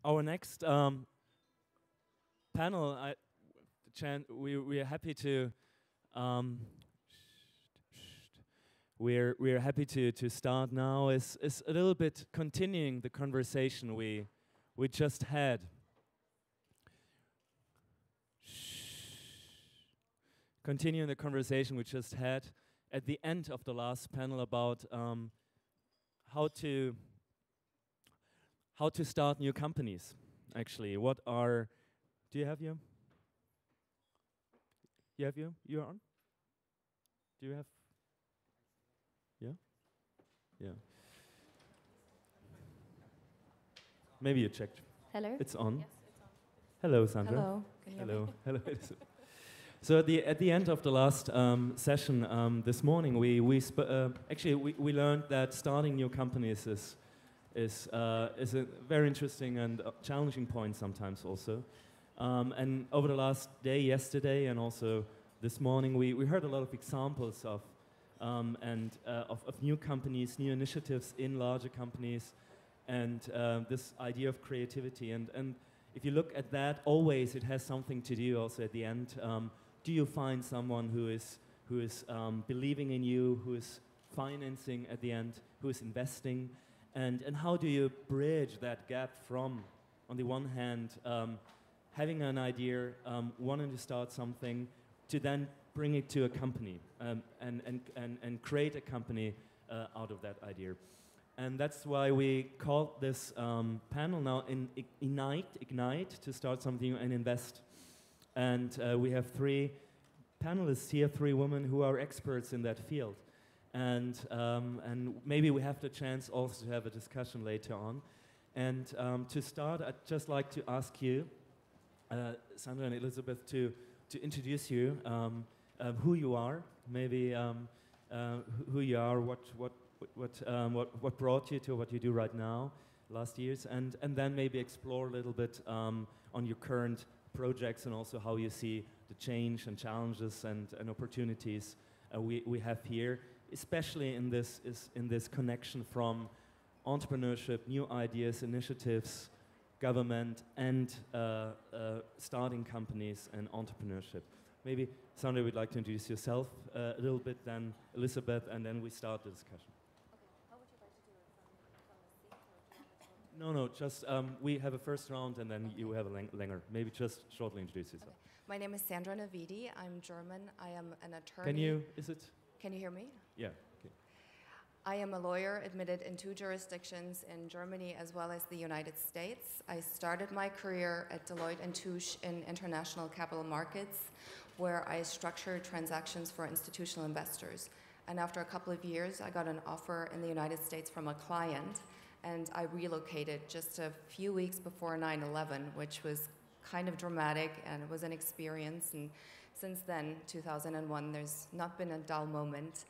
Our next panel, we are happy to we're happy to start now. Is a little bit continuing the conversation we just had. Continuing the conversation we just had at the end of the last panel about how to start new companies. Actually, what are? Do you have you? You have you? You're on? Do you have? Yeah? Yeah. Maybe you checked. Hello? It's on. Yes, it's on. Hello, Sandra. Hello. Can you hear Hello. me? Hello. So at the end of the last session this morning, we learned that starting new companies is a very interesting and challenging point sometimes also. And over the last day, yesterday, and also this morning, we heard a lot of examples of new companies, new initiatives in larger companies, and this idea of creativity. And if you look at that, always it has something to do also at the end. Do you find someone who is believing in you, who is financing at the end, who is investing, and how do you bridge that gap from, on the one hand, having an idea, wanting to start something, to then bring it to a company and create a company out of that idea. And that's why we called this panel now Ignite, to start something and invest. And we have three panelists here, three women who are experts in that field. And maybe we have the chance also to have a discussion later on. And to start, I'd just like to ask you, Sandra and Elizabeth, to introduce you, who you are, maybe who you are, what brought you to what you do right now, last years, and then maybe explore a little bit on your current projects and also how you see the change and challenges and opportunities we have here, especially in this connection from entrepreneurship, new ideas, initiatives, government, and starting companies and entrepreneurship. Maybe Sandra would like to introduce yourself a little bit, then Elizabeth, and then we start the discussion. Okay, how would you like to do it? From the seat, or do you want to No, just we have a first round and then you have a Langer. Maybe just shortly introduce yourself. Okay. My name is Sandra Navidi. I'm German. I am an attorney. Can you hear me? Yeah. Okay. I am a lawyer admitted in 2 jurisdictions in Germany as well as the United States. I started my career at Deloitte & Touche in international capital markets, where I structured transactions for institutional investors. And after a couple of years, I got an offer in the United States from a client, and I relocated just a few weeks before 9/11, which was kind of dramatic, and it was an experience. And since then, 2001, there's not been a dull moment.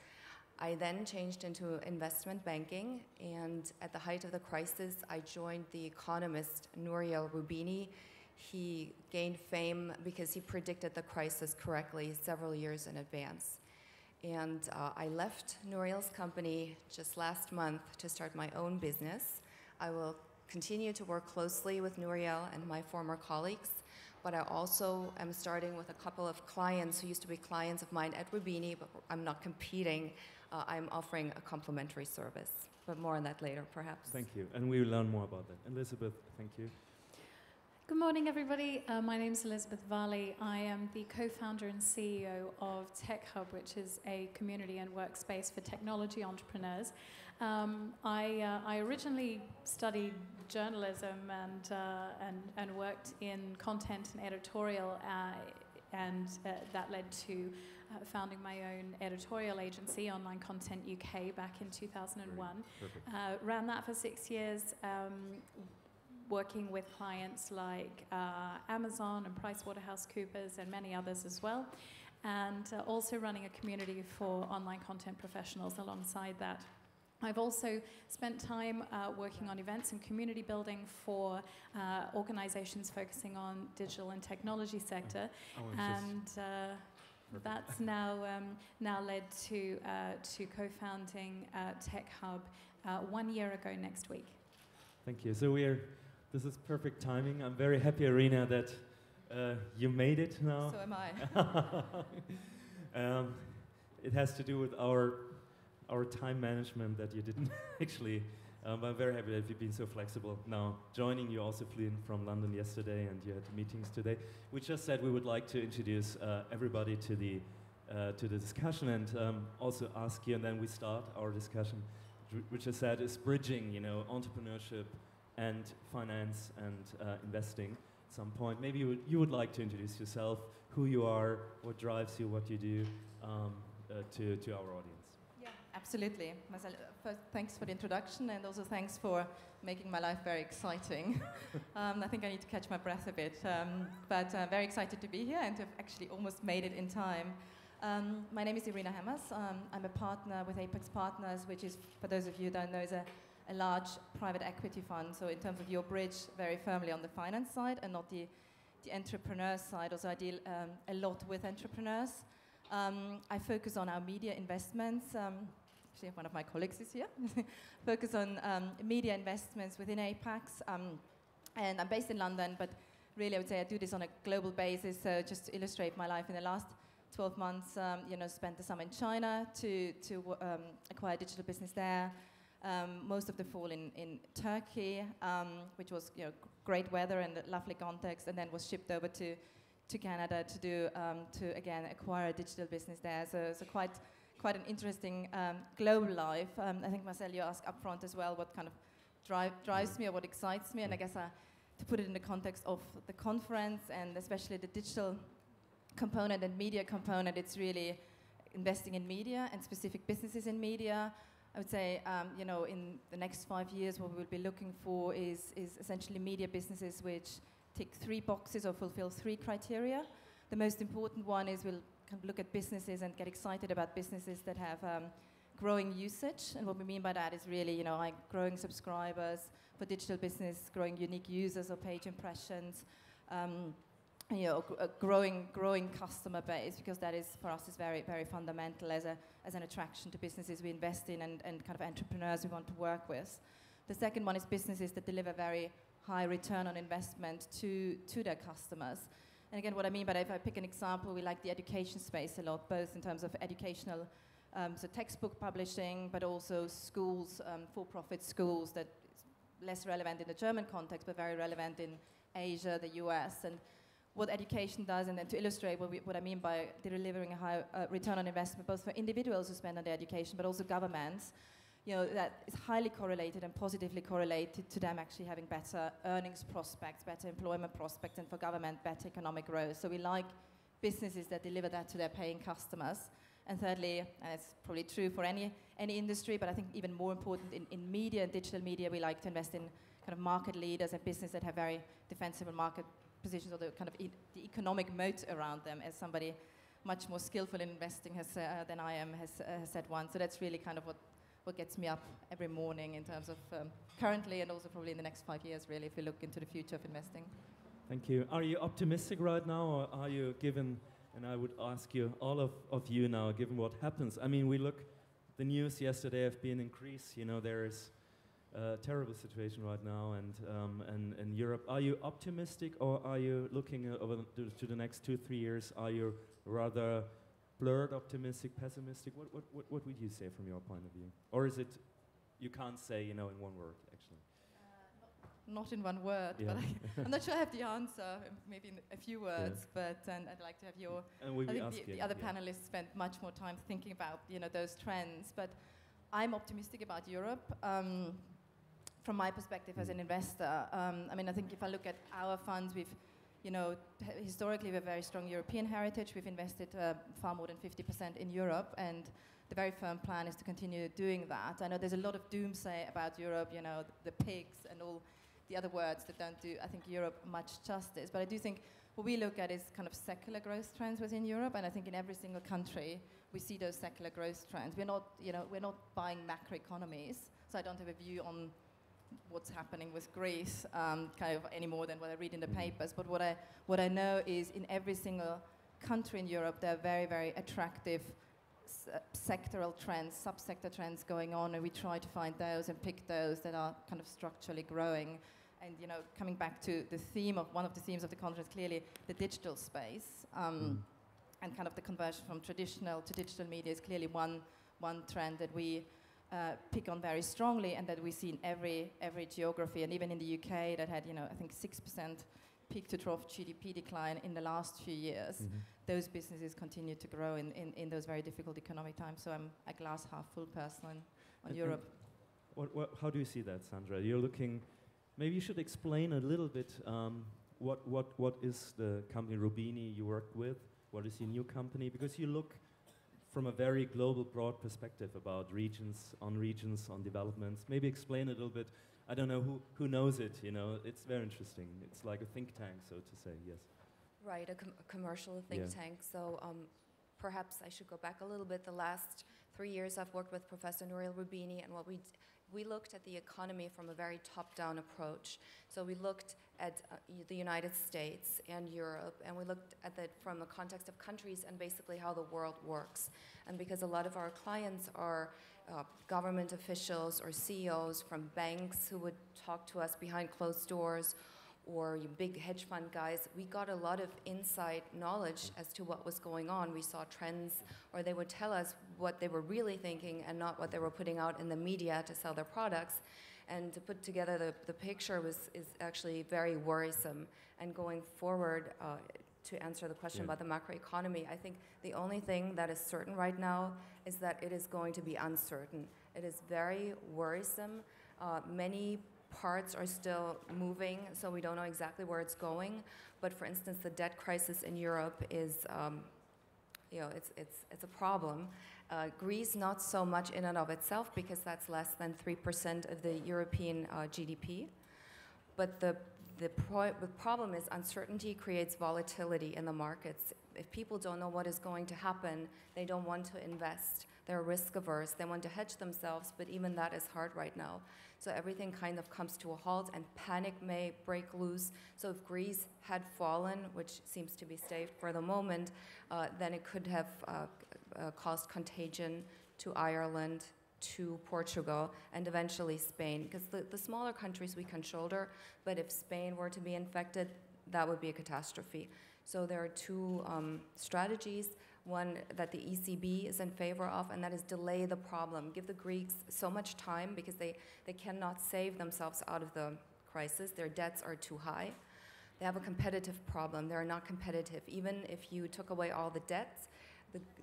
I then changed into investment banking, and at the height of the crisis, I joined the economist Nouriel Roubini. He gained fame because he predicted the crisis correctly several years in advance. And I left Nouriel's company just last month to start my own business. I will continue to work closely with Nouriel and my former colleagues, but I also am starting with a couple of clients who used to be clients of mine at Roubini, but I'm not competing. I'm offering a complimentary service, but more on that later, perhaps. Thank you, and we will learn more about that. Elizabeth, thank you. Good morning, everybody. My name is Elizabeth Varley. I am the co-founder and CEO of Tech Hub, which is a community and workspace for technology entrepreneurs. I originally studied journalism and worked in content and editorial, and that led to founding my own editorial agency, Online Content UK, back in 2001. Ran that for 6 years, working with clients like Amazon and PricewaterhouseCoopers and many others as well, and also running a community for online content professionals alongside that. I've also spent time working on events and community building for organizations focusing on digital and technology sector, and that's now led to co-founding Tech Hub 1 year ago next week. Thank you. So we're This is perfect timing. I'm very happy, Irena, that you made it now. So am I. It has to do with our time management that you didn't actually. But I'm very happy that you've been so flexible now. Joining, you also flew in from London yesterday, and you had meetings today. We just said we would like to introduce everybody to the discussion and also ask you, and then we start our discussion, which I said is bridging, entrepreneurship and finance and investing. At some point, maybe you would like to introduce yourself, who you are, what drives you, what you do, to our audience. Yeah, absolutely. Marcel, first, thanks for the introduction, and also thanks for making my life very exciting. I think I need to catch my breath a bit, but very excited to be here and to have actually almost made it in time. My name is Irena. I'm a partner with Apex Partners, which is, for those of you who don't know, is a large private equity fund. So in terms of your bridge, very firmly on the finance side and not the entrepreneur side. Also, I deal a lot with entrepreneurs. I focus on our media investments. Actually, one of my colleagues is here. Focus on media investments within Apex. And I'm based in London, but really I would say I do this on a global basis. So just to illustrate my life in the last 12 months, spent the summer in China to acquire a digital business there. Most of the fall in Turkey, which was great weather and a lovely context, and then was shipped over to Canada to do to again acquire a digital business there. So quite an interesting global life. I think Marcel, you asked up front as well what kind of drives me or what excites me, and I guess to put it in the context of the conference and especially the digital component and media component, it's really investing in media and specific businesses in media. I would say, in the next 5 years, what we will be looking for is essentially media businesses which tick 3 boxes or fulfill 3 criteria. The most important one is we'll kind of look at businesses and get excited about businesses that have growing usage. And what we mean by that is really, like growing subscribers for digital business, growing unique users or page impressions, a growing customer base, because that is for us is very, very fundamental as an attraction to businesses we invest in and kind of entrepreneurs we want to work with. The second one is businesses that deliver very high return on investment to their customers. And again, what I mean by that, if I pick an example, we like the education space a lot, both in terms of educational, so textbook publishing, but also schools, for-profit schools that is less relevant in the German context, but very relevant in Asia, the US, and what education does, and then to illustrate what I mean by delivering a high return on investment, both for individuals who spend on their education, but also governments, that is highly correlated and positively correlated to them actually having better earnings prospects, better employment prospects, and for government, better economic growth. So we like businesses that deliver that to their paying customers. And thirdly, and it's probably true for any industry, but I think even more important in media and digital media, we like to invest in kind of market leaders and businesses that have very defensible market positions, or the kind of the economic moat around them, as somebody much more skillful in investing than I am has said once. So that's really kind of what gets me up every morning in terms of currently and also probably in the next 5 years, really, if we look into the future of investing. Thank you. Are you optimistic right now, or are you given, and I would ask you, all of you now, given what happens? I mean, we look, the news yesterday have been increased, there is a terrible situation right now, and in Europe. Are you optimistic, or are you looking over to the next 2-3 years? Are you rather blurred, optimistic, pessimistic? What would you say from your point of view? Or is it, you can't say, in one word, actually? Not in one word, yeah. But I'm not sure I have the answer, maybe in a few words, but I'd like to have your... And we I think the other panelists spent much more time thinking about, those trends, but I'm optimistic about Europe. From my perspective as an investor, I think if I look at our funds, we've, historically we have a very strong European heritage. We've invested far more than 50% in Europe, and the very firm plan is to continue doing that. I know there's a lot of doomsay about Europe, the pigs and all the other words that don't do, I think, Europe much justice. But I do think what we look at is kind of secular growth trends within Europe, and I think in every single country we see those secular growth trends. We're not buying macroeconomies, so I don't have a view on what's happening with Greece kind of any more than what I read in the papers. But what I know is in every single country in Europe, there are very, very attractive sectoral trends, subsector trends going on, and we try to find those and pick those that are kind of structurally growing. and coming back to the theme of one of the themes of the conference, clearly the digital space, and kind of the conversion from traditional to digital media is clearly one trend that we pick on very strongly, and that we see in every geography, and even in the UK that had I think 6% peak to trough GDP decline in the last few years. Those businesses continue to grow in those very difficult economic times. So I'm a glass half full person on Europe. How do you see that, Sandra? You're looking. Maybe you should explain a little bit what is the company Rubini you work with. What is your new company? Because you look from a very global, broad perspective about regions, on developments. Maybe explain a little bit. I don't know who knows it. It's very interesting. It's like a think tank, so to say. Yes. Right, a commercial think tank. So perhaps I should go back a little bit. The last 3 years I've worked with Professor Nouriel Rubini, and what we looked at the economy from a very top-down approach. So we looked at the United States and Europe, and we looked at that from a context of countries and basically how the world works. And because a lot of our clients are government officials or CEOs from banks who would talk to us behind closed doors, or big hedge fund guys, we got a lot of inside knowledge as to what was going on. We saw trends, or they would tell us what they were really thinking and not what they were putting out in the media to sell their products. And to put together the picture is actually very worrisome. And going forward, to answer the question about the macroeconomy, I think the only thing that is certain right now is that it is going to be uncertain. It is very worrisome. Many parts are still moving, so we don't know exactly where it's going. But for instance, the debt crisis in Europe is, it's a problem. Greece, not so much in and of itself, because that's less than 3% of the European GDP. But the problem is uncertainty creates volatility in the markets. If people don't know what is going to happen, they don't want to invest. They're risk averse. They want to hedge themselves, but even that is hard right now. So everything kind of comes to a halt, and panic may break loose. So if Greece had fallen, which seems to be safe for the moment, then it could have caused contagion to Ireland, to Portugal, and eventually Spain. Because the smaller countries we can shoulder, but if Spain were to be infected, that would be a catastrophe. So there are two strategies. One that the ECB is in favor of, and that is delay the problem. Give the Greeks so much time because they cannot save themselves out of the crisis. Their debts are too high. They have a competitive problem. They're not competitive. Even if you took away all the debts,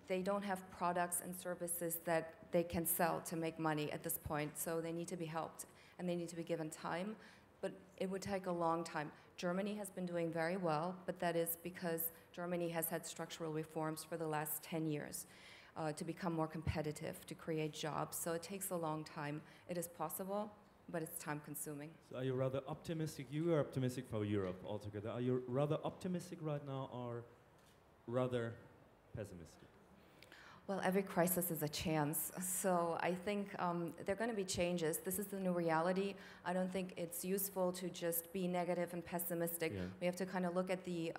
they don't have products and services that they can sell to make money at this point. So they need to be helped, and they need to be given time. But it would take a long time. Germany has been doing very well, but that is because Germany has had structural reforms for the last 10 years to become more competitive, to create jobs. So it takes a long time. It is possible, but it's time-consuming. So are you rather optimistic? You are optimistic for Europe altogether. Are you rather optimistic right now or rather pessimistic? Well, every crisis is a chance. So I think there are going to be changes. This is the new reality. I don't think it's useful to just be negative and pessimistic. Yeah. We have to kind of look at the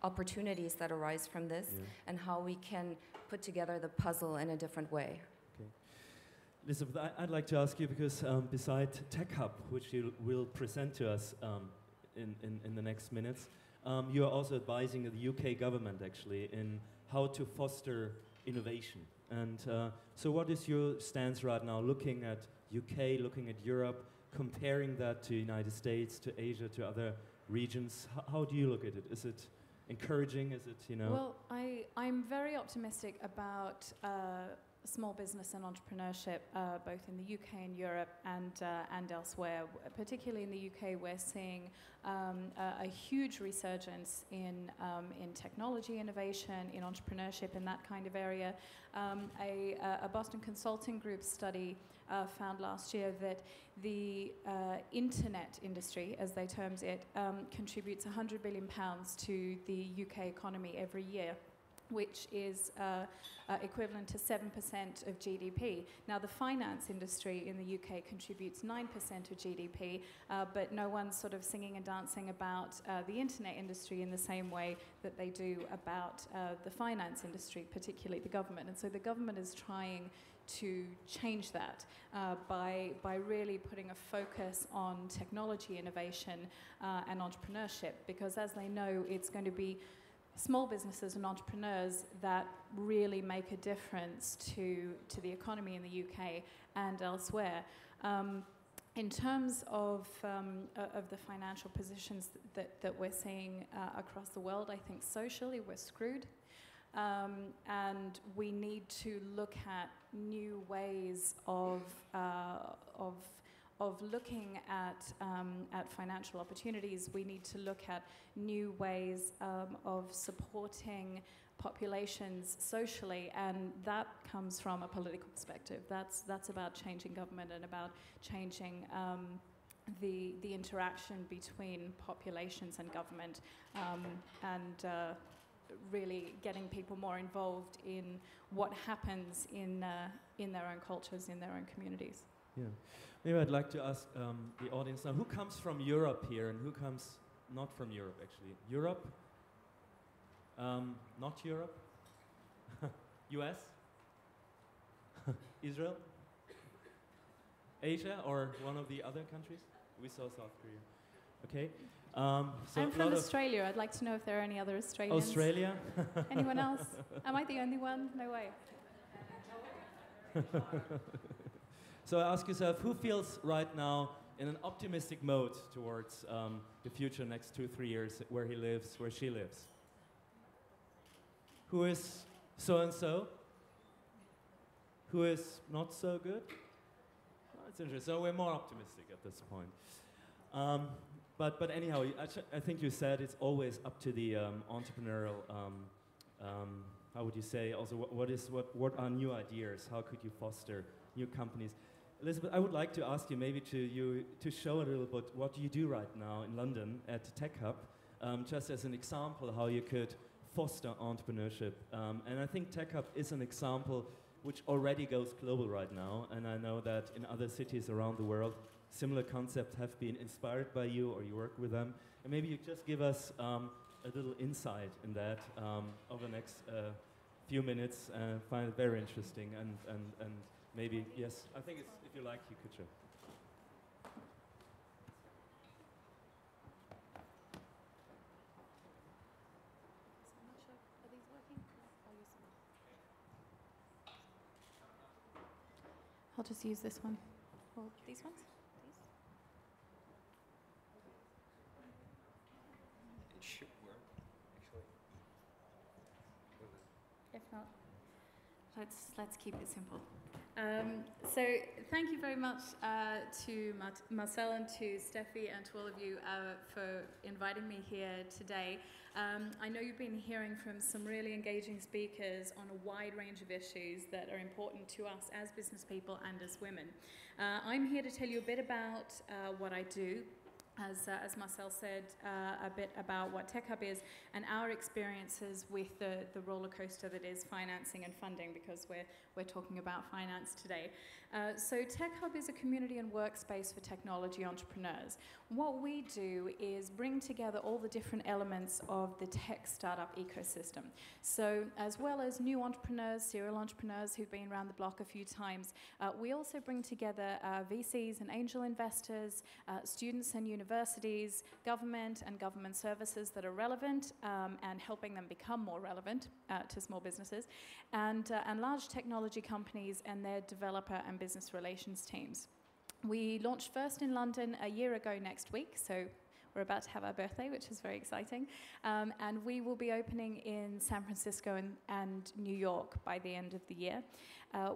opportunities that arise from this and how we can put together the puzzle in a different way. Okay. Elizabeth, I'd like to ask you, because beside Tech Hub, which you will present to us in the next minutes, you are also advising the UK government, actually, in how to foster innovation. And so what is your stance right now, looking at UK, looking at Europe, comparing that to United States, to Asia, to other regions? How do you look at it? Is it encouraging? Is it, Well, I'm very optimistic about small business and entrepreneurship, both in the UK and Europe and elsewhere. Particularly in the UK, we're seeing a huge resurgence in technology innovation, in entrepreneurship, in that kind of area. A Boston Consulting Group study found last year that the internet industry, as they termed it, contributes £100 billion to the UK economy every year. which is equivalent to 7% of GDP. Now, the finance industry in the UK contributes 9% of GDP, but no one's sort of singing and dancing about the internet industry in the same way that they do about the finance industry, particularly the government. And so the government is trying to change that by really putting a focus on technology innovation and entrepreneurship, because as they know, it's going to be small businesses and entrepreneurs that really make a difference to the economy in the UK and elsewhere. In terms of the financial positions that we're seeing across the world, I think socially we're screwed. And we need to look at new ways of looking at financial opportunities. We need to look at new ways of supporting populations socially, and that comes from a political perspective. That's about changing government and about changing the interaction between populations and government, and really getting people more involved in what happens in their own cultures, in their own communities. Yeah. Maybe I'd like to ask the audience now, who comes from Europe here and who comes not from Europe, actually? Europe? Not Europe? US? Israel? Asia or one of the other countries? We saw South Korea. Okay. So I'm from Australia. I'd like to know if there are any other Australians. Australia? Anyone else? Am I the only one? No way. So ask yourself, who feels right now in an optimistic mode towards the future, next 2-3 years, where he lives, where she lives? Who is so-and-so? Who is not so good? Well, that's interesting. So we're more optimistic at this point. But anyhow, I think you said it's always up to the entrepreneurial, how would you say, also what are new ideas? How could you foster new companies? Elizabeth, I would like to ask you maybe to show a little bit what you do right now in London at the Tech Hub, just as an example how you could foster entrepreneurship. And I think Tech Hub is an example which already goes global right now, and I know that in other cities around the world, similar concepts have been inspired by you or you work with them. And maybe you just give us a little insight in that over the next few minutes. Find it very interesting and maybe, yes, I think it's, if you like, you could show. I'll just use this one. Or these ones? It should work, actually. If not, let's keep it simple. So thank you very much to Marcel and to Steffi and to all of you for inviting me here today. I know you've been hearing from some really engaging speakers on a wide range of issues that are important to us as business people and as women. I'm here to tell you a bit about what I do. As Marcel said, a bit about what Tech Hub is and our experiences with the roller coaster that is financing and funding, because we're talking about finance today. So Tech Hub is a community and workspace for technology entrepreneurs. What we do is bring together all the different elements of the tech startup ecosystem. So as well as new entrepreneurs, serial entrepreneurs who've been around the block a few times, we also bring together VCs and angel investors, students and universities, government and government services that are relevant and helping them become more relevant to small businesses, and large technology companies and their developer and business relations teams. We launched first in London a year ago next week, so we're about to have our birthday, which is very exciting. And we will be opening in San Francisco and New York by the end of the year.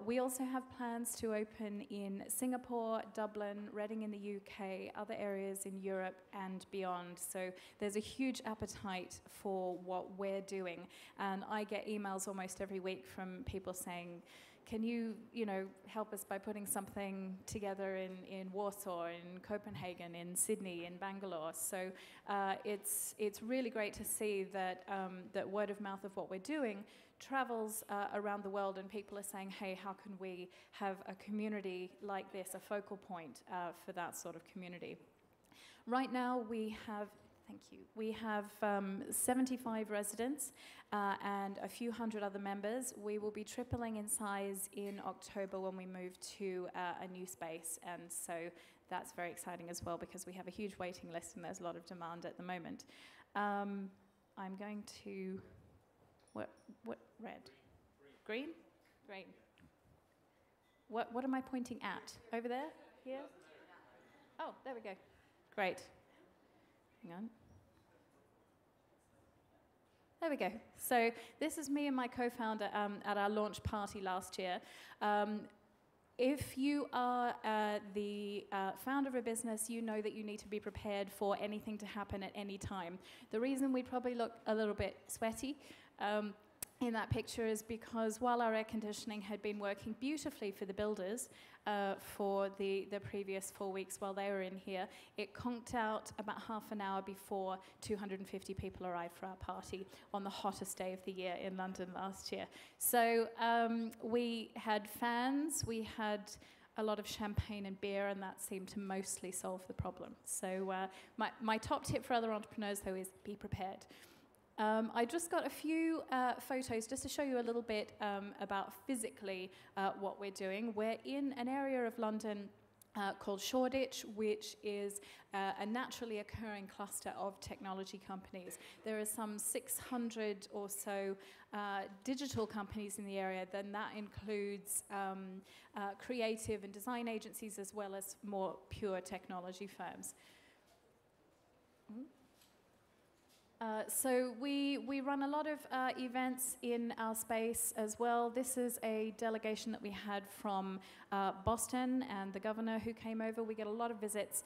We also have plans to open in Singapore, Dublin, Reading in the UK, other areas in Europe and beyond. So there's a huge appetite for what we're doing. And I get emails almost every week from people saying, can you, help us by putting something together in Warsaw, in Copenhagen, in Sydney, in Bangalore? So it's really great to see that that word of mouth of what we're doing travels around the world, and people are saying, hey, how can we have a community like this, a focal point for that sort of community? Right now we have, thank you, we have 75 residents and a few hundred other members. We will be tripling in size in October when we move to a new space, and so that's very exciting as well because we have a huge waiting list and there's a lot of demand at the moment. I'm going to, what red? Green? Green. What am I pointing at? Over there? Here? Oh, there we go. Great. Hang on. There we go. So this is me and my co-founder at our launch party last year. If you are the founder of a business, you know that you need to be prepared for anything to happen at any time. The reason we probably look a little bit sweaty in that picture is because while our air conditioning had been working beautifully for the builders for the previous 4 weeks while they were in here, it conked out about half an hour before 250 people arrived for our party on the hottest day of the year in London last year. So we had fans, we had a lot of champagne and beer, and that seemed to mostly solve the problem. So my top tip for other entrepreneurs, though, is be prepared. I just got a few photos just to show you a little bit about physically what we're doing. We're in an area of London called Shoreditch, which is a naturally occurring cluster of technology companies. There are some 600 or so digital companies in the area. Then that includes creative and design agencies as well as more pure technology firms. So we run a lot of events in our space as well. This is a delegation that we had from Boston and the governor who came over. We get a lot of visits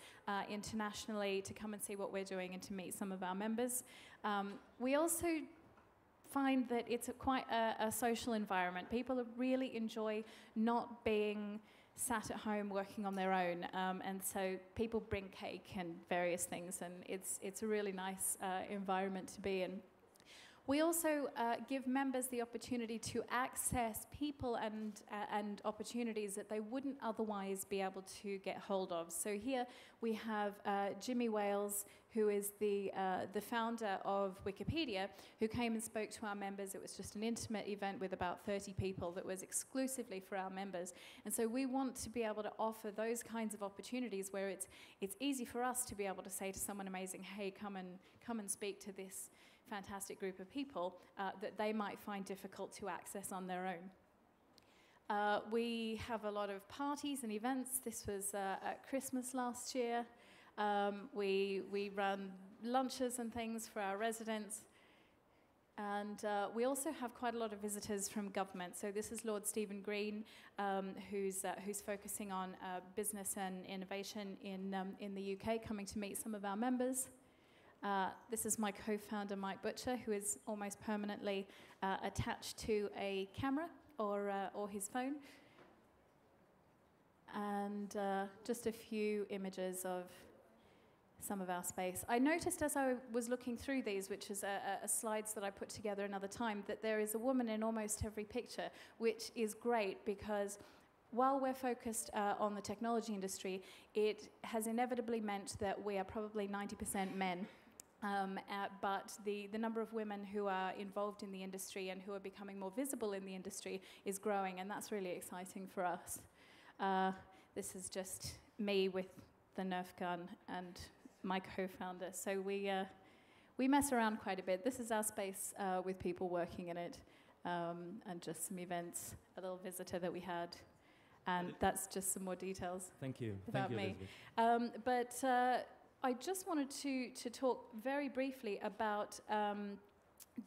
internationally to come and see what we're doing and to meet some of our members. We also find that it's quite a social environment. People really enjoy not being sat at home working on their own, and so people bring cake and various things, and it's a really nice environment to be in. We also give members the opportunity to access people and opportunities that they wouldn't otherwise be able to get hold of. So here we have Jimmy Wales, who is the founder of Wikipedia, who came and spoke to our members. It was just an intimate event with about 30 people that was exclusively for our members. And so we want to be able to offer those kinds of opportunities where it's easy for us to be able to say to someone amazing, hey, come and speak to this fantastic group of people that they might find difficult to access on their own. We have a lot of parties and events. This was at Christmas last year. We run lunches and things for our residents. And we also have quite a lot of visitors from government. So this is Lord Stephen Green, who's focusing on business and innovation in the UK, coming to meet some of our members. This is my co-founder, Mike Butcher, who is almost permanently attached to a camera or his phone. And just a few images of some of our space. I noticed as I was looking through these, which is a slides that I put together another time, that there is a woman in almost every picture, which is great because while we're focused on the technology industry, it has inevitably meant that we are probably 90% men. But the number of women who are involved in the industry and who are becoming more visible in the industry is growing, and that's really exciting for us. This is just me with the Nerf gun and my co-founder. So we mess around quite a bit. This is our space with people working in it, and just some events, a little visitor that we had. And that's just some more details. Thank you. About Thank me. But I just wanted to talk very briefly about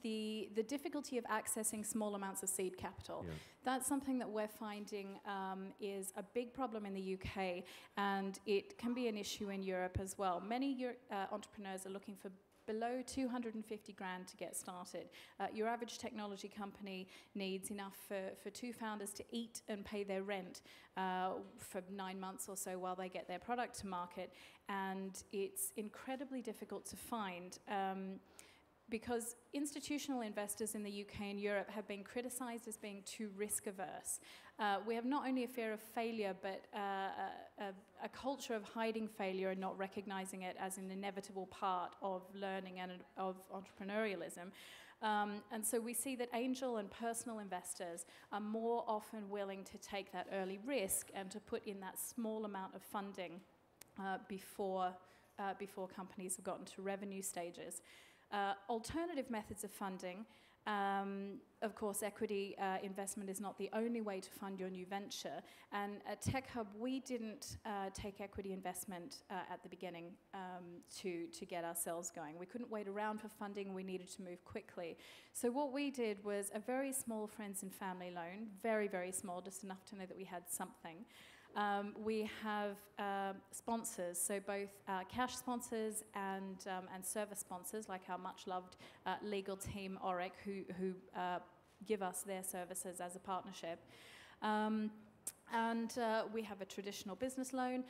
the difficulty of accessing small amounts of seed capital. Yeah. That's something that we're finding is a big problem in the UK, and it can be an issue in Europe as well. Many entrepreneurs are looking for below 250 grand to get started. Your average technology company needs enough for two founders to eat and pay their rent for 9 months or so while they get their product to market, and it's incredibly difficult to find. Because institutional investors in the UK and Europe have been criticised as being too risk averse. We have not only a fear of failure, but a culture of hiding failure and not recognising it as an inevitable part of learning and of entrepreneurialism. And so we see that angel and personal investors are more often willing to take that early risk and to put in that small amount of funding before companies have gotten to revenue stages. Alternative methods of funding, of course, equity investment is not the only way to fund your new venture. And at Tech Hub, we didn't take equity investment at the beginning to get ourselves going. We couldn't wait around for funding. We needed to move quickly. So what we did was a very small friends and family loan, very, very small, just enough to know that we had something. We have sponsors, so both cash sponsors and service sponsors, like our much-loved legal team, Oric, who give us their services as a partnership. And we have a traditional business loan,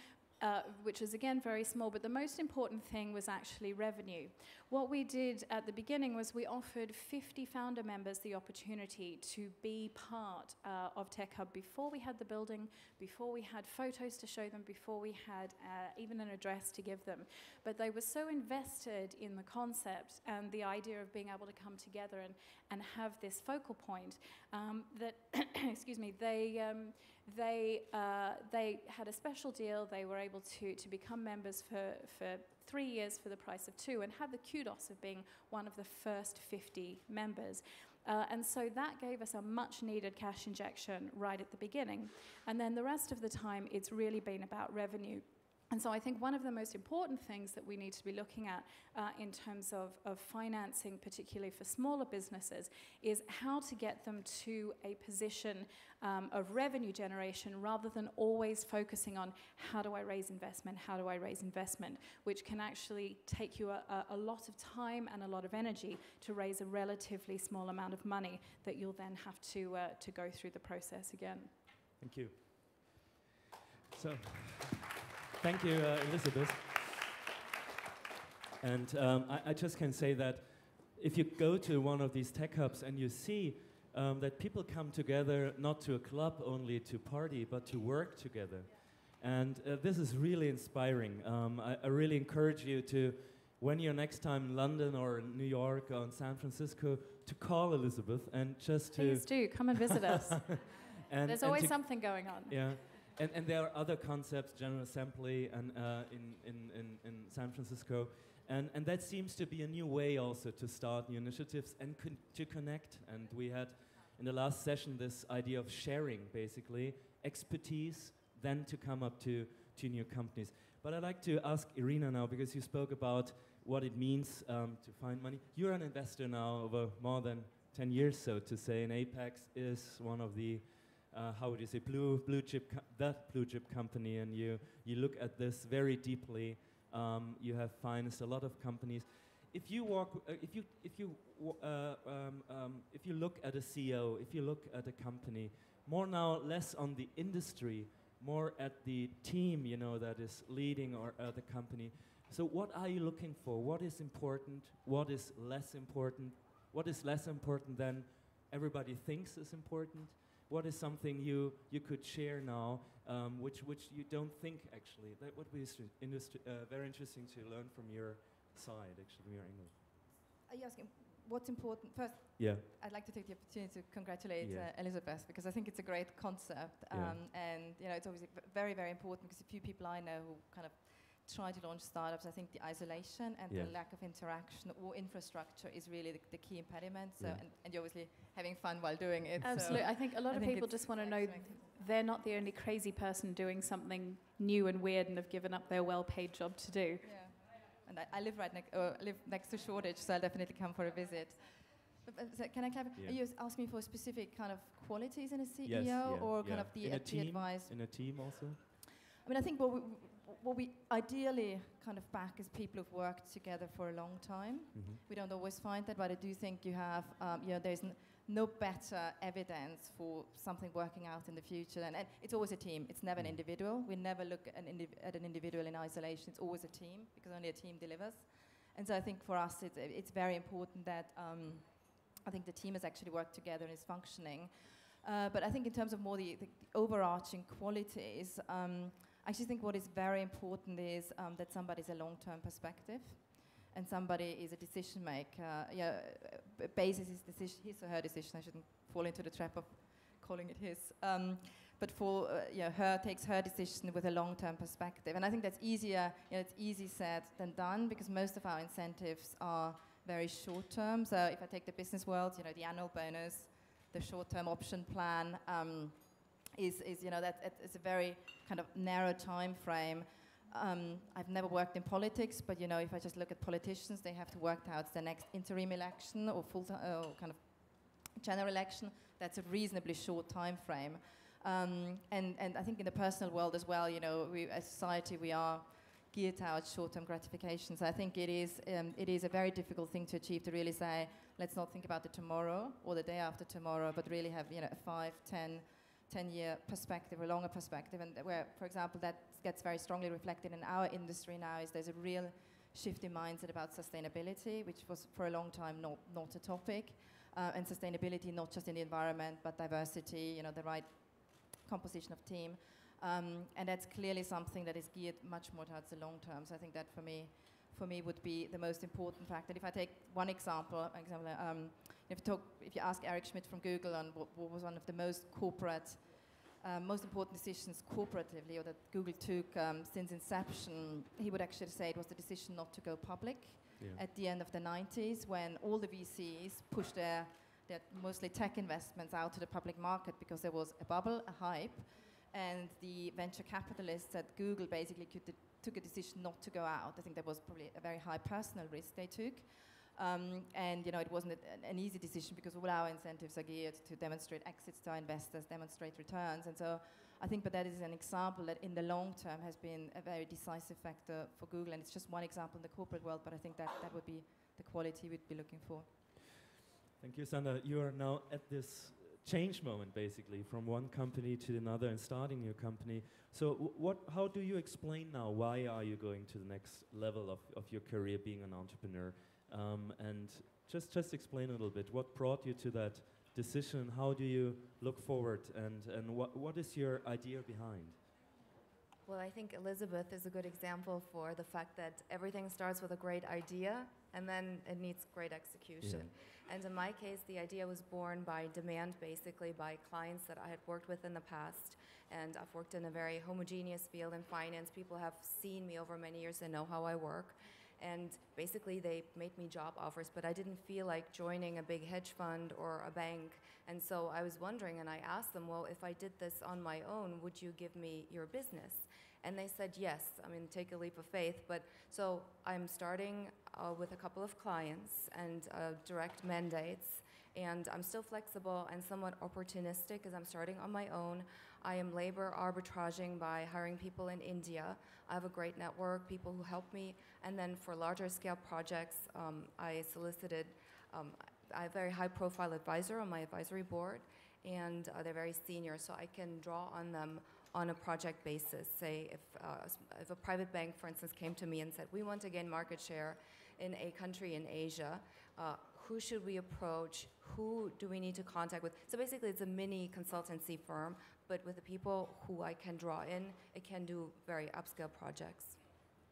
which is again very small, but the most important thing was actually revenue. What we did at the beginning was we offered 50 founder members the opportunity to be part of Tech Hub before we had the building, before we had photos to show them, before we had even an address to give them. But they were so invested in the concept and the idea of being able to come together and have this focal point that, excuse me, they had a special deal. They were able to become members for 3 years for the price of 2 and had the kudos of being one of the first 50 members. And so that gave us a much needed cash injection right at the beginning. And then the rest of the time, it's really been about revenue. And so I think one of the most important things that we need to be looking at in terms of financing, particularly for smaller businesses, is how to get them to a position of revenue generation rather than always focusing on how do I raise investment, which can actually take you a lot of time and a lot of energy to raise a relatively small amount of money that you'll then have to go through the process again. Thank you. So. Thank you, Elizabeth. And I just can say that if you go to one of these tech hubs and you see that people come together not to a club only to party, but to work together. And this is really inspiring. I really encourage you to, when you're next time in London or New York or in San Francisco, to call Elizabeth and just to... Please do, come and visit us. There's always something going on. Yeah. And there are other concepts, General Assembly and in San Francisco, and that seems to be a new way also to start new initiatives and to connect. And we had in the last session this idea of sharing, basically, expertise, then to come up to new companies. But I'd like to ask Irena now, because you spoke about what it means to find money. You're an investor now over more than 10 years, so to say, and Apex is one of the how would you say, blue chip company, and you look at this very deeply. You have financed a lot of companies. If you look at a CEO, if you look at a company, less on the industry, more at the team, that is leading or the company. So what are you looking for? What is important? What is less important? What is less important than everybody thinks is important? What is something you could share now, which you don't think actually? That would be very interesting to learn from your side, actually, from your angle. Are you asking what's important? First, yeah. I'd like to take the opportunity to congratulate Elizabeth, because I think it's a great concept, and it's obviously very, very important, because a few people I know who kind of try to launch startups, I think the isolation and the lack of interaction or infrastructure is really the key impediment. So, and you're obviously having fun while doing it. Absolutely. So I think a lot of people just want to know they're not the only crazy person doing something new and weird and have given up their well-paid job to do. Yeah. And I live next to Shoreditch, so I'll definitely come for a visit. Can I clarify? Yeah. Are you asking me for specific kind of qualities in a CEO, Yes, yeah, or yeah. kind of the in a team, advice? in a team also? I mean, I think what we ideally kind of back is people who've worked together for a long time. Mm-hmm. We don't always find that, but I do think you have, there's no better evidence for something working out in the future. And it's always a team. It's never an individual. We never look at an individual in isolation. It's always a team, because only a team delivers. And so I think for us, it's very important that I think the team has actually worked together and is functioning. But I think in terms of more the overarching qualities, I actually think what is very important is that somebody is a long-term perspective, and somebody is a decision maker. Bases his or her decision. I shouldn't fall into the trap of calling it his. But for her takes her decision with a long-term perspective, and I think that's easier. It's easy said than done, because most of our incentives are very short-term. So if I take the business world, the annual bonus, the short-term option plan. Is that it's a very kind of narrow time frame. I've never worked in politics, but if I just look at politicians, they have to work out the next interim election or kind of general election. That's a reasonably short time frame. And I think in the personal world as well, we as society, we are geared towards short-term gratification. So I think it is a very difficult thing to achieve, to really say, let's not think about the tomorrow or the day after tomorrow, but really have a 5, 10-year perspective, or longer perspective. And where, for example, that gets very strongly reflected in our industry now is there's a real shift in mindset about sustainability, which was for a long time not a topic. And sustainability, not just in the environment, but diversity, the right composition of team. And that's clearly something that is geared much more towards the long term. So I think that for me would be the most important factor. If I take one example, if you ask Eric Schmidt from Google on what was one of the most important decisions corporatively, or that Google took since inception, he would actually say it was the decision not to go public at the end of the 90s, when all the VCs pushed their mostly tech investments out to the public market because there was a bubble, a hype, and the venture capitalists at Google basically took a decision not to go out. I think that was probably a very high personal risk they took. And it wasn't an easy decision, because all our incentives are geared to demonstrate exits to our investors, demonstrate returns. And so I think that is an example that in the long term has been a very decisive factor for Google. And it's just one example in the corporate world, but I think that would be the quality we'd be looking for. Thank you, Sandra. You are now at this change moment, basically, from one company to another and starting your company. So how do you explain now, why are you going to the next level of your career being an entrepreneur? And just explain a little bit, what brought you to that decision? How do you look forward, and what is your idea behind? Well, I think Elizabeth is a good example for the fact that everything starts with a great idea, and then it needs great execution. Yeah. And in my case, the idea was born by demand, basically by clients that I had worked with in the past. And I've worked in a very homogeneous field in finance. People have seen me over many years and know how I work. And basically, they made me job offers, but I didn't feel like joining a big hedge fund or a bank. And so I was wondering, and I asked them, well, if I did this on my own, would you give me your business? And they said yes. I mean, take a leap of faith. But so I'm starting with a couple of clients and direct mandates. And I'm still flexible and somewhat opportunistic, as I'm starting on my own. I am labor arbitraging by hiring people in India. I have a great network, people who help me. And then for larger scale projects, I solicited a very high profile advisor on my advisory board, and they're very senior, so I can draw on them on a project basis. Say if a private bank, for instance, came to me and said, we want to gain market share in a country in Asia, who should we approach? Who do we need to contact with? So basically, it's a mini consultancy firm, but with the people who I can draw in, it can do very upscale projects.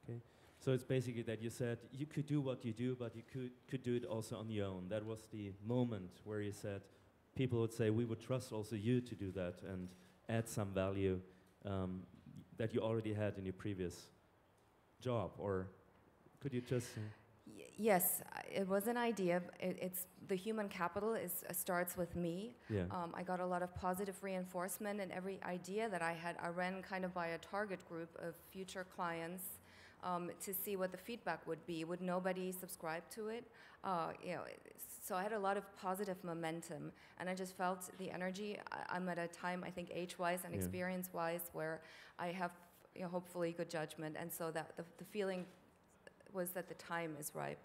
Okay, so it's basically that you said you could do what you do, but you could do it also on your own. That was the moment where you said people would say, we would trust also you to do that and add some value that you already had in your previous job. Or could you just... Yes, it was an idea. It's the human capital starts with me. Yeah. I got a lot of positive reinforcement, and every idea that I had, I ran kind of by a target group of future clients to see what the feedback would be. Would nobody subscribe to it? So I had a lot of positive momentum, and I just felt the energy. I'm at a time, I think, age-wise and experience-wise, where I have hopefully good judgment, and so that the feeling was that the time is ripe.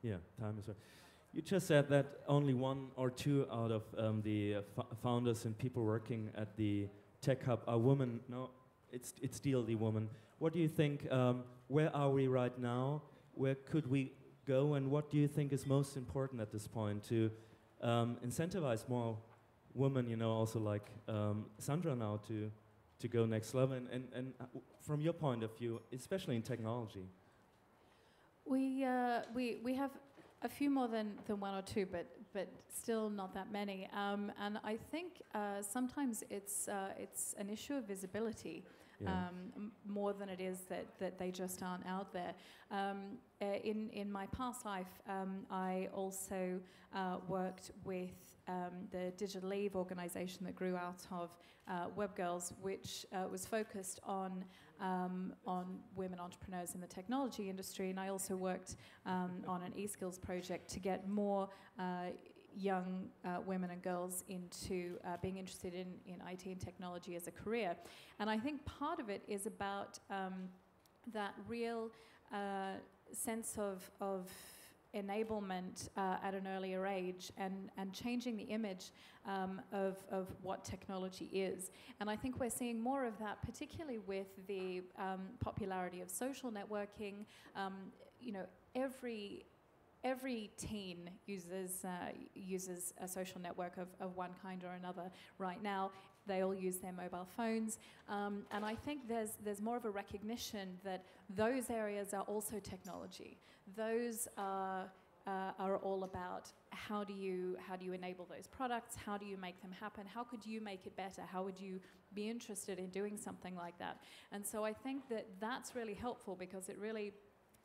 Yeah, time is ripe. You just said that only 1 or 2 out of the founders and people working at the Tech Hub are women. No, it's DLDwomen. What do you think? Where are we right now? Where could we go? And what do you think is most important at this point to incentivize more women? Also like Sandra now to go next level. And from your point of view, especially in technology. We have a few more than 1 or 2, but still not that many. And I think sometimes it's an issue of visibility. More than it is that they just aren't out there. In my past life, I also worked with the Digital Eve organization that grew out of WebGirls, which was focused on women entrepreneurs in the technology industry, and I also worked on an e-skills project to get more young women and girls into being interested in IT and technology as a career. And I think part of it is about that real sense of enablement at an earlier age and changing the image of what technology is. And I think we're seeing more of that, particularly with the popularity of social networking. Every teen uses a social network of one kind or another right now. They all use their mobile phones, and I think there's more of a recognition that those areas are also technology. Those are all about how do you enable those products? How do you make them happen? How could you make it better? How would you be interested in doing something like that? And so I think that's really helpful, because it really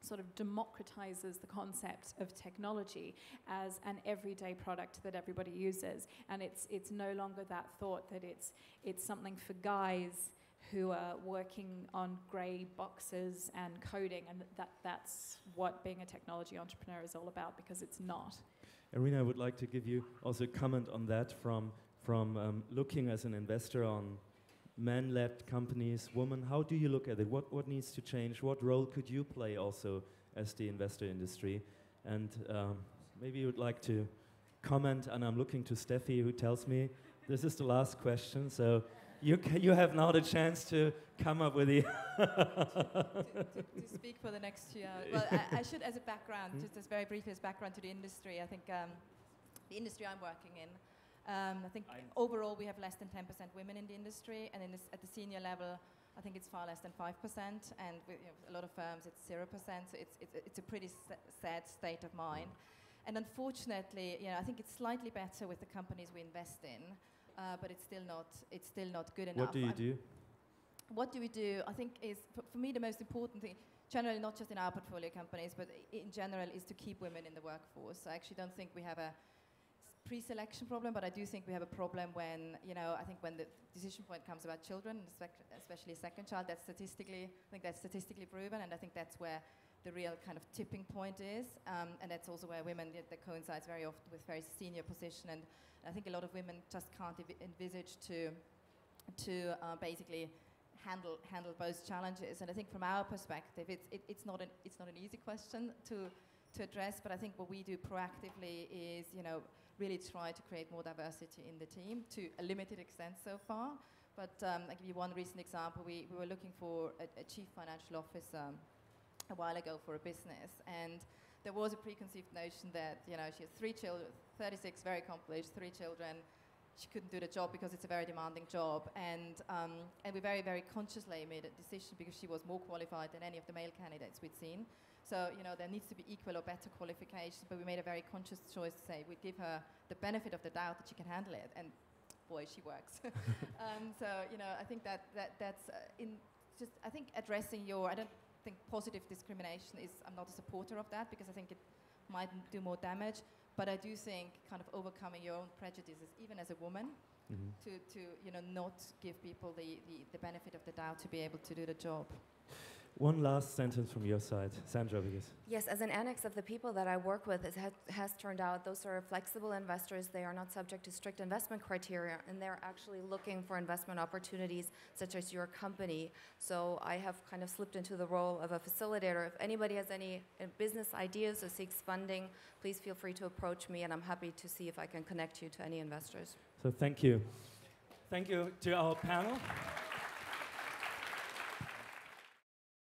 sort of democratizes the concept of technology as an everyday product that everybody uses, and it's no longer that thought that it's something for guys who are working on grey boxes and coding, and that's what being a technology entrepreneur is all about, because it's not. Irena, I would like to give you also a comment on that from looking as an investor on men-led companies, women. How do you look at it? What needs to change? What role could you play also as the investor industry? And maybe you would like to comment, and I'm looking to Steffi, who tells me this is the last question, so you have now the chance to come up with the... to speak for the next 2 hours. Well, I should, as a background, just as very briefly as background to the industry, I think the industry I'm working in, I think overall we have less than 10% women in the industry, and at the senior level, I think it's far less than 5%, and with a lot of firms it's 0%. So it's a pretty sad state of mind. And unfortunately, I think it's slightly better with the companies we invest in, but it's still not good enough. What do you do? What do we do? I think is for me the most important thing, generally not just in our portfolio companies, but in general, is to keep women in the workforce. I actually don't think we have a pre-selection problem, but I do think we have a problem when, I think when the decision point comes about children, especially a second child, I think that's statistically proven, and I think that's where the real kind of tipping point is, and that's also where women, that coincides very often with very senior position, and I think a lot of women just can't envisage to basically handle both challenges. And I think from our perspective, it's not an easy question to address, but I think what we do proactively is, really try to create more diversity in the team, to a limited extent so far. But I'll give you one recent example. We were looking for a chief financial officer a while ago for a business, and there was a preconceived notion that, she has 3 children, 36, very accomplished, 3 children. She couldn't do the job because it's a very demanding job, and we very, very consciously made a decision, because she was more qualified than any of the male candidates we'd seen. So, there needs to be equal or better qualifications, but we made a very conscious choice to say we'd give her the benefit of the doubt that she can handle it, and boy, she works. So, I think that's I think addressing I don't think positive discrimination I'm not a supporter of that, because I think it might do more damage, but I do think kind of overcoming your own prejudices, even as a woman, to not give people the benefit of the doubt to be able to do the job. One last sentence from your side, Sandra, because Yes, as an annex of the people that I work with, it has turned out those are flexible investors. They are not subject to strict investment criteria, and they're actually looking for investment opportunities such as your company. So I have kind of slipped into the role of a facilitator. If anybody has any business ideas or seeks funding, please feel free to approach me, and I'm happy to see if I can connect you to any investors. so thank you. Thank you to our panel.